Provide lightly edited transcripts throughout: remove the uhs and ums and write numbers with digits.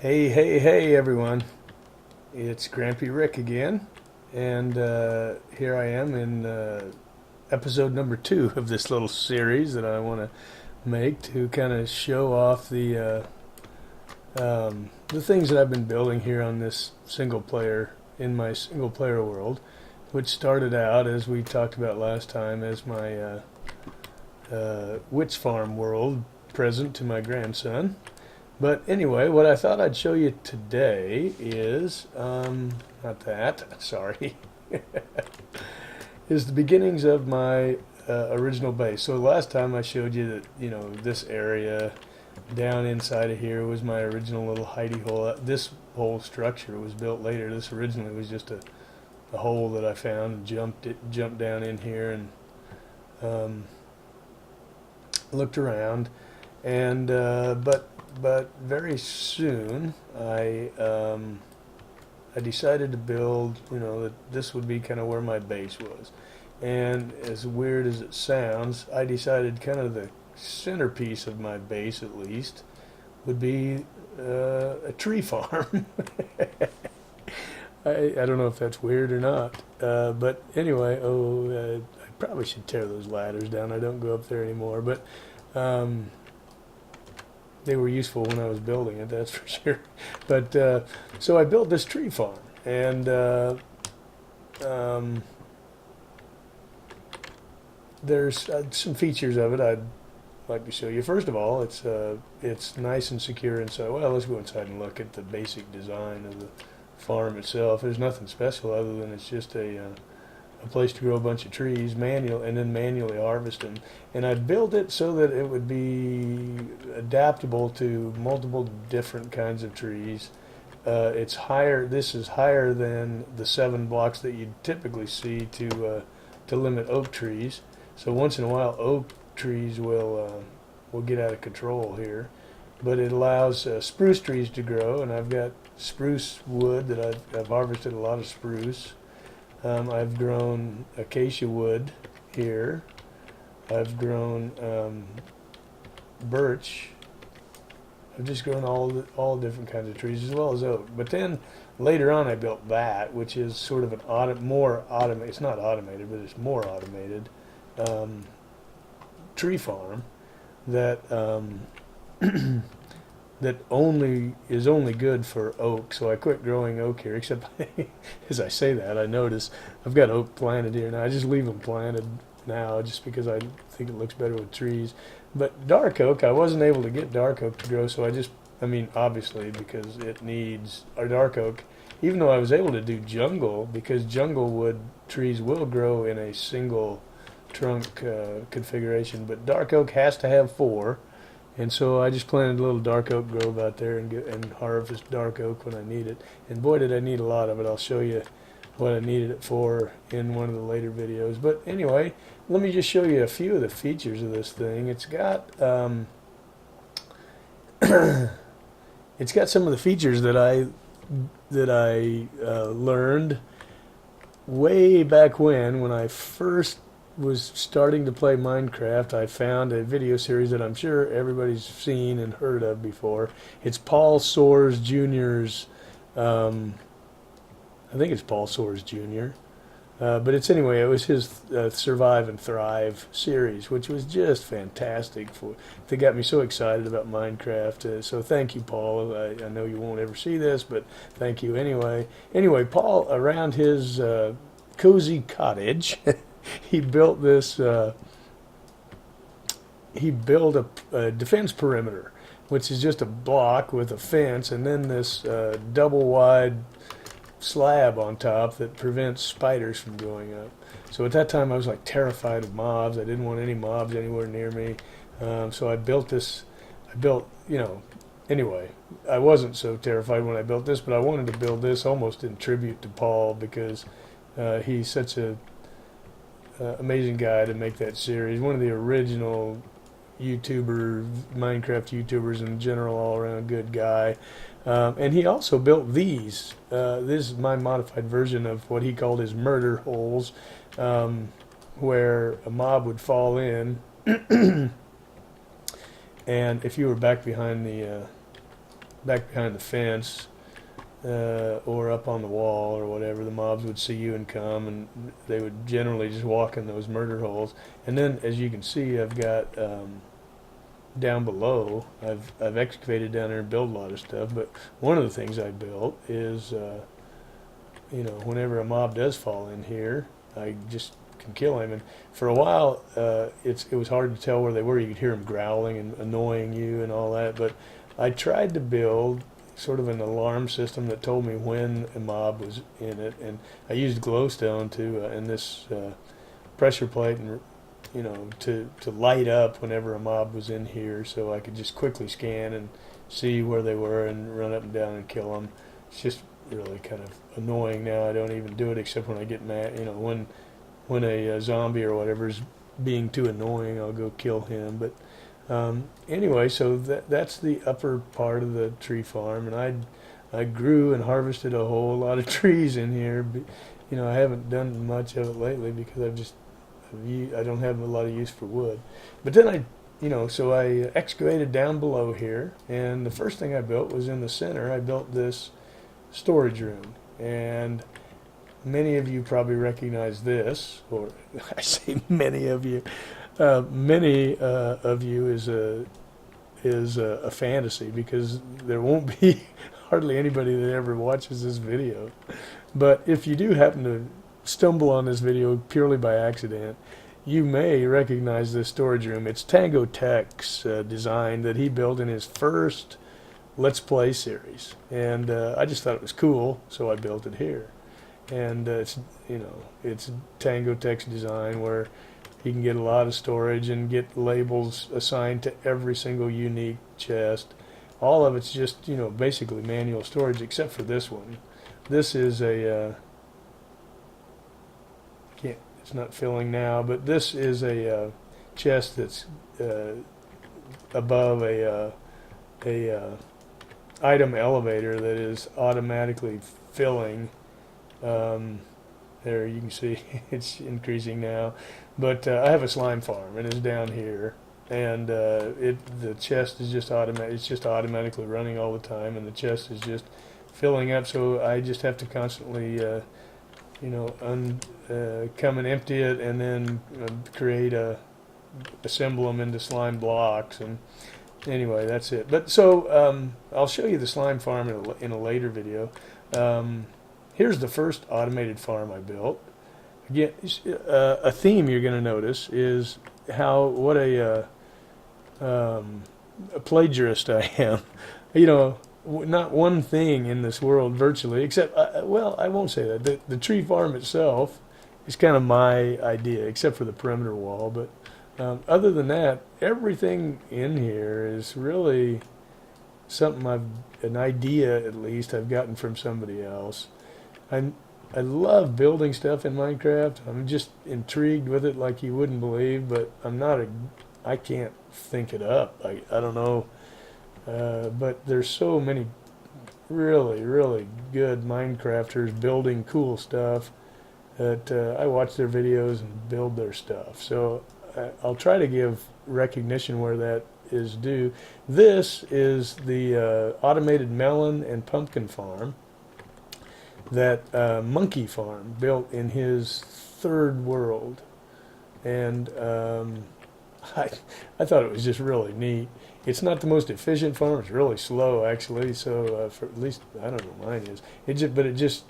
Hey everyone. It's Grampy Rick again, and here I am in episode number 2 of this little series that I want to make to kind of show off the things that I've been building here on this single player, in my single player world, which started out, as we talked about last time, as my witch farm world present to my grandson. But anyway, what I thought I'd show you today is, not that, sorry, is the beginnings of my original base. So last time I showed you that, this area down inside of here was my original little hidey hole. This whole structure was built later. This originally was just a hole that I found and jumped down in here and looked around. And, but very soon I decided to build, that this would be kind of where my base was. And as weird as it sounds, I decided kind of the centerpiece of my base, at least, would be a tree farm. I don't know if that's weird or not. But anyway, I probably should tear those ladders down. I don't go up there anymore. But they were useful when I was building it, that's for sure. But so I built this tree farm, and there's some features of it I'd like to show you. First of all, it's nice and secure inside. Well, let's go inside and look at the basic design of the farm itself. There's nothing special other than it's just a place to grow a bunch of trees and then manually harvest them. And I built it so that it would be adaptable to multiple different kinds of trees. It's higher. This is higher than the 7 blocks that you typically see to limit oak trees. So once in a while, oak trees will get out of control here, but it allows spruce trees to grow. And I've got spruce wood that I've harvested a lot of spruce. I've grown acacia wood here. I've grown birch. I've just grown all different kinds of trees as well as oak. But then later on I built that, which is sort of more automated. It's not automated, but it's more automated tree farm that that is only good for oak. So I quit growing oak here, except as I say that, I notice I've got oak planted here now. I just leave them planted now just because I think it looks better with trees. But dark oak, I wasn't able to get dark oak to grow, so obviously because it needs our dark oak, even though I was able to do jungle, because jungle wood trees will grow in a single trunk configuration, but dark oak has to have 4. And so I just planted a little dark oak grove out there and harvest dark oak when I need it. And boy, did I need a lot of it. I'll show you what I needed it for in one of the later videos. But anyway, let me just show you a few of the features of this thing. It's got it's got some of the features that I learned way back when I first was starting to play Minecraft. I found a video series that I'm sure everybody's seen and heard of before. It's Paul Soares Jr.'s, I think it's Paul Soares Jr., but it was his Survive and Thrive series, which was just fantastic. They got me so excited about Minecraft. So thank you, Paul. I know you won't ever see this, but thank you anyway. Anyway, Paul, around his cozy cottage, he built this. He built a defense perimeter, which is just a block with a fence, and then this double wide slab on top that prevents spiders from going up. So at that time, I was like terrified of mobs. I didn't want any mobs anywhere near me. So I built this. Anyway, I wasn't so terrified when I built this, but I wanted to build this almost in tribute to Paul because he's such a amazing guy to make that series. One of the original Minecraft YouTubers in general, all around good guy. And he also built these. This is my modified version of what he called his murder holes, where a mob would fall in. And if you were back behind the back behind the fence, or up on the wall or whatever. The mobs would see you and come, and they would generally just walk in those murder holes. And then, as you can see, I've got down below, I've excavated down there and built a lot of stuff. But one of the things I built is, you know, whenever a mob does fall in here, I just can kill him. And for a while, it was hard to tell where they were. You could hear them growling and annoying you and all that. But I tried to build sort of an alarm system that told me when a mob was in it, and I used glowstone to and this pressure plate, and you know, to light up whenever a mob was in here, so I could just quickly scan and see where they were and run up and down and kill them. It's just really kind of annoying now. I don't even do it except when I get mad. You know, when a zombie or whatever is being too annoying, I'll go kill him. But anyway, so that's the upper part of the tree farm, and I grew and harvested a whole lot of trees in here. But, you know, I haven't done much of it lately because I don't have a lot of use for wood. But then so I excavated down below here, and the first thing I built was in the center. I built this storage room, and many of you probably recognize this, or I say many of you. Many of you is a fantasy, because there won't be hardly anybody that ever watches this video. But if you do happen to stumble on this video purely by accident, you may recognize this storage room. It's Tango Tech's design that he built in his first Let's Play series, and I just thought it was cool, so I built it here. And it's Tango Tech's design where he can get a lot of storage and get labels assigned to every single unique chest. All of it's just, you know, basically manual storage, except for this one. This is a it's not filling now, but this is a chest that's above a item elevator that is automatically filling. There you can see it's increasing now, but I have a slime farm, and it's down here, and the chest is just automatic. It's just automatically running all the time, and the chest is just filling up. So I just have to constantly, come and empty it, and then create assemble them into slime blocks. And anyway, that's it. But so I'll show you the slime farm in a later video. Here's the first automated farm I built. Again, a theme you're going to notice is what a plagiarist I am. You know, not one thing in this world virtually, except, well, I won't say that. The tree farm itself is kind of my idea, except for the perimeter wall. But other than that, everything in here is really something an idea at least I've gotten from somebody else. I love building stuff in Minecraft. I'm just intrigued with it like you wouldn't believe, but I can't think it up. I don't know. But there's so many really, really good Minecrafters building cool stuff that I watch their videos and build their stuff. So I'll try to give recognition where that is due. This is the automated melon and pumpkin farm that MonkeyFarm built in his third world, and I thought it was just really neat. It's not the most efficient farm; it's really slow, actually. So, for at least I don't know, mine is. But it just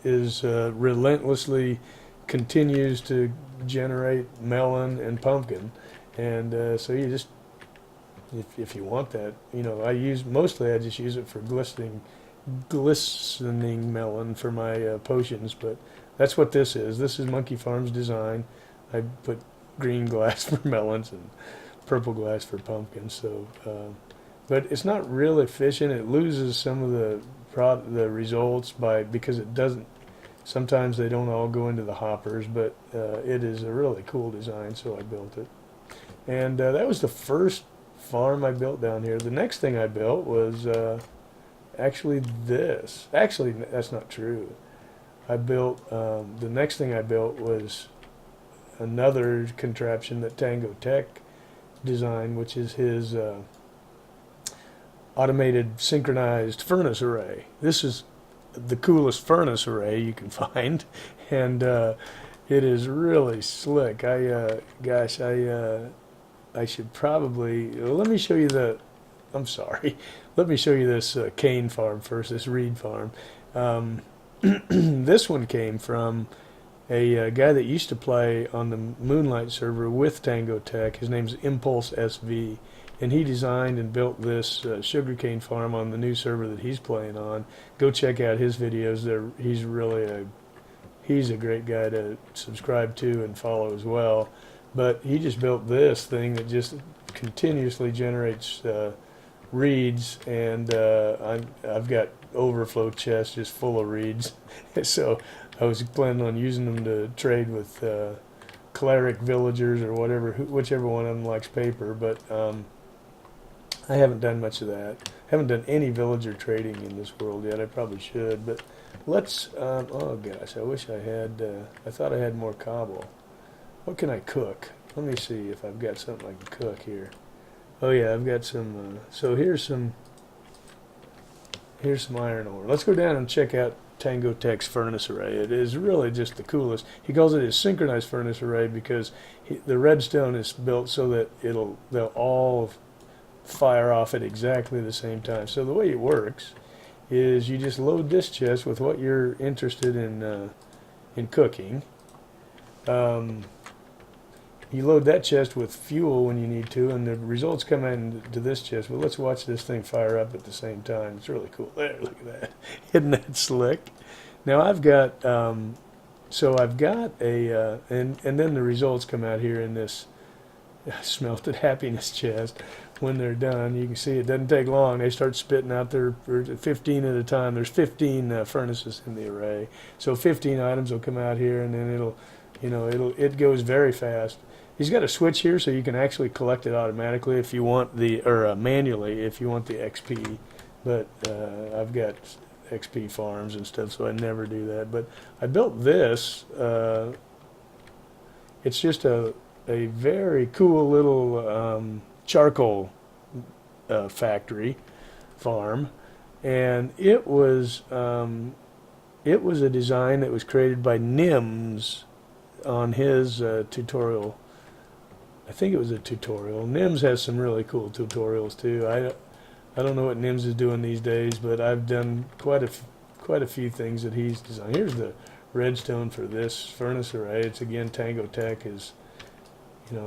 is relentlessly continues to generate melon and pumpkin, and so you just, if you want that, you know, I just use it for glistening melon for my potions, but that's what this is. This is MonkeyFarm's design. I put green glass for melons and purple glass for pumpkins. So, but it's not real efficient. It loses some of the results because it doesn't. Sometimes they don't all go into the hoppers, but it is a really cool design, so I built it. And that was the first farm I built down here. The next thing I built was actually this. Actually, that's not true. I built, the next thing I built was another contraption that Tango Tech designed, which is his automated synchronized furnace array. This is the coolest furnace array you can find, and it is really slick. I should probably, let me show you the, I'm sorry, let me show you this cane farm first, this reed farm. This one came from a guy that used to play on the Moonlight server with Tango Tech. His name's ImpulseSV, and he designed and built this sugarcane farm on the new server that he's playing on. Go check out his videos. He's a great guy to subscribe to and follow as well. But he just built this thing that just continuously generates reeds, and I've got overflow chests just full of reeds. So I was planning on using them to trade with cleric villagers or whatever, whichever one of them likes paper. But I haven't done much of that. Haven't done any villager trading in this world yet. I probably should. But let's. Oh gosh, I wish I had. I thought I had more cobble. What can I cook? Let me see if I've got something I can cook here. Oh yeah, I've got some. So here's some iron ore. Let's go down and check out Tango Tech's furnace array. It is really just the coolest. He calls it his synchronized furnace array because the redstone is built so that they'll all fire off at exactly the same time. So the way it works is you just load this chest with what you're interested in cooking. You load that chest with fuel when you need to, and the results come into this chest. Well, let's watch this thing fire up at the same time. It's really cool. There, look at that. Isn't that slick? Now I've got, so I've got a, and then the results come out here in this smelted happiness chest. When they're done, you can see it doesn't take long. They start spitting out their 15 at a time. There's 15 furnaces in the array, so 15 items will come out here, and then it goes very fast. He's got a switch here, so you can actually collect it automatically if you want or manually if you want the XP. But I've got XP farms and stuff, so I never do that. But I built this. It's just a very cool little charcoal factory farm, and it was a design that was created by Nims on his tutorial. I think it was a tutorial. Nims has some really cool tutorials too. I don't know what Nims is doing these days, but I've done quite a few things that he's designed. Here's the redstone for this furnace array. It's again Tango Tech is.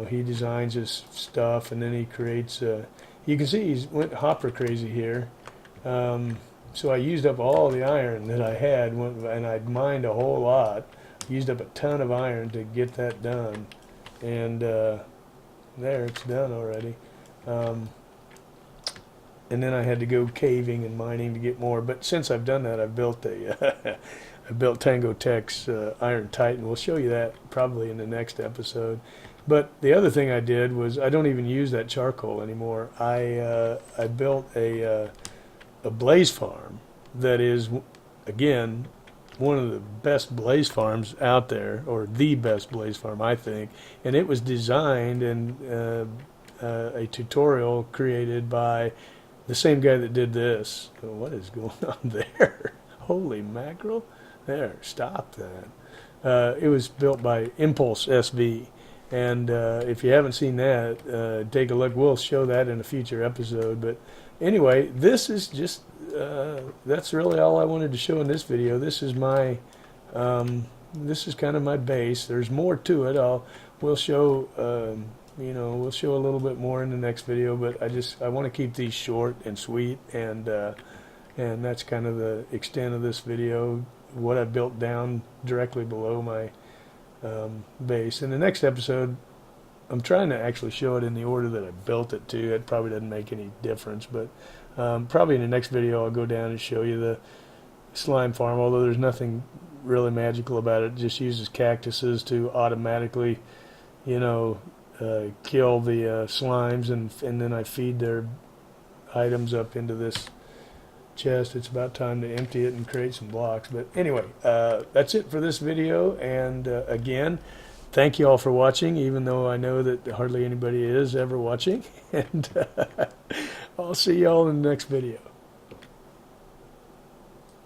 He designs his stuff, and then he creates. You can see he's went hopper crazy here. So I used up all the iron that I had, and I'd mined a whole lot. Used up a ton of iron to get that done, and there, it's done already. And then I had to go caving and mining to get more. But since I've done that, I've built I built Tango Tech's Iron Titan. We'll show you that probably in the next episode. But the other thing I did was I don't even use that charcoal anymore. I built a blaze farm that is, again, one of the best blaze farms out there, or the best blaze farm, I think. And it was designed and a tutorial created by the same guy that did this. Oh, what is going on there? Holy mackerel. There, stop that. It was built by ImpulseSV. And if you haven't seen that, take a look. We'll show that in a future episode. But anyway, this is just, that's really all I wanted to show in this video. This is my, this is kind of my base. There's more to it. We'll show, we'll show a little bit more in the next video. But I want to keep these short and sweet. And that's kind of the extent of this video. What I built down directly below my base. In the next episode, I'm trying to actually show it in the order that I built it to. It probably doesn't make any difference, but probably in the next video I'll go down and show you the slime farm, although there's nothing really magical about it. It just uses cactuses to automatically, kill the slimes, and then I feed their items up into this chest. It's about time to empty it and create some blocks. But anyway, that's it for this video, and again, thank you all for watching, even though I know that hardly anybody is ever watching. And I'll see y'all in the next video.